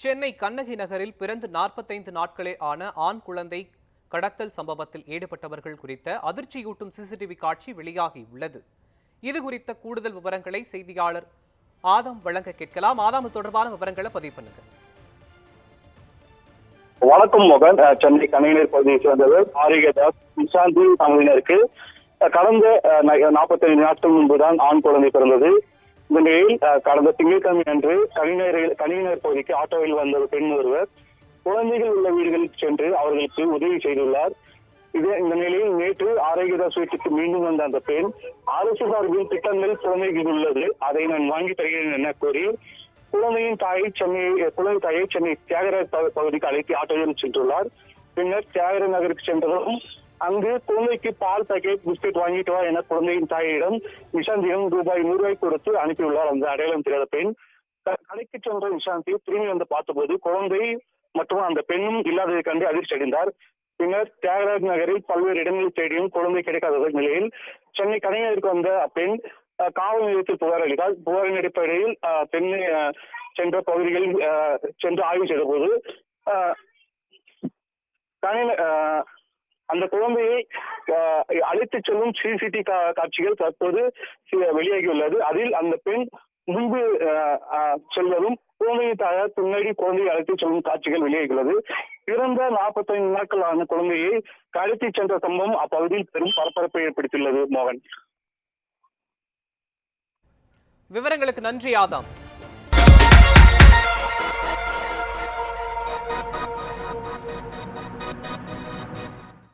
சென்னை கண்ணகி நகரில் பிறந்து 45 நாட்களே ஆன ஆண் குழந்தை கடத்தல் சம்பவத்தில் ஈடுபட்டவர்கள் குறித்த அதிர்ச்சியூட்டும் சிசிடிவி காட்சி வெளியாகியுள்ளது. இது குறித்த கூடுதல் விவரங்களை செய்தியாளர் ஆதாம் வழங்க கேட்கலாம். ஆதாம், தொடர்பான விவரங்களை பதிவு பண்ணுங்க. வணக்கம் மோகன். சென்னை கண்ணகிநகர் பகுதியை சேர்ந்தவர் ஆரோக்கியதாஸ் நிஷாந்தி தம்பதியினருக்கு கடந்த 45 நாட்கள் முன்புதான் ஆண் குழந்தை பிறந்தது. இந்த நிலையில் கடந்த திங்கட்கிழமை அன்று கணிநகர் பகுதிக்கு ஆட்டோவில் வந்த பெண் ஒருவர் குழந்தைகள் உள்ள வீடுகளுக்கு சென்று அவர்களுக்கு உதவி செய்துள்ளார். இந்த நிலையில் நேற்று ஆரோக்கியதாஸ் வீட்டுக்கு மீண்டும் வந்த அந்த பெண், அரசு சார்பில் திட்டங்கள் குழந்தைகள் உள்ளது, அதை நான் வாங்கி தருகிறேன் என கூறி குழந்தையின் தாயை சென்னை தியாகராஜ் பகுதிக்கு அழைத்து ஆட்டோவில் சென்றுள்ளார். பின்னர் தியாகராஜ் நகருக்கு சென்றதும் அங்கு குழந்தைக்கு பால் பாக்கெட் பிஸ்கெட் வாங்கிட்டு வா என குழந்தையின் தாயிடம் நிஷாந்தியிடம் ரூபாய் கொடுத்து அனுப்பியுள்ளார் அந்த அடையாளம் தெரியாத பெண். கடைக்கு சென்ற நிஷாந்தி திரும்பி வந்து பார்த்தபோது குழந்தை மற்றும் அந்த பெண்ணும் இல்லாததை கண்டு அதிர்ச்சி அடைந்தார். பின்னர் தியாகராஜ் நகரில் பல்வேறு இடங்களில் தேடியும் குழந்தை கிடைக்காத நிலையில் சென்னை கலைஞருக்கு வந்த அப்பெண் காவல் நிலையத்தில் புகார் அளித்தார். புகாரின் அடிப்படையில் பெண்ணை சென்ற பகுதிகளில் சென்று ஆய்வு செய்த போது அந்த குழந்தையை அழைத்து செல்லும் சிசிடிவி காட்சிகள் தற்போது வெளியாகியுள்ளது. அதில் அந்த பெண் முன்பு செல்வதும் குழந்தையை தாயார் பின்னாடி குழந்தையை அழைத்து செல்லும் காட்சிகள் வெளியாகியுள்ளது. பிறந்த 45 நாட்களான குழந்தையை கடத்தி சென்ற சம்பவம் அப்பகுதியில் பெரும் பரபரப்பை ஏற்படுத்தியுள்ளது. மோகன், விவரங்களுக்கு நன்றி ஆதாம்.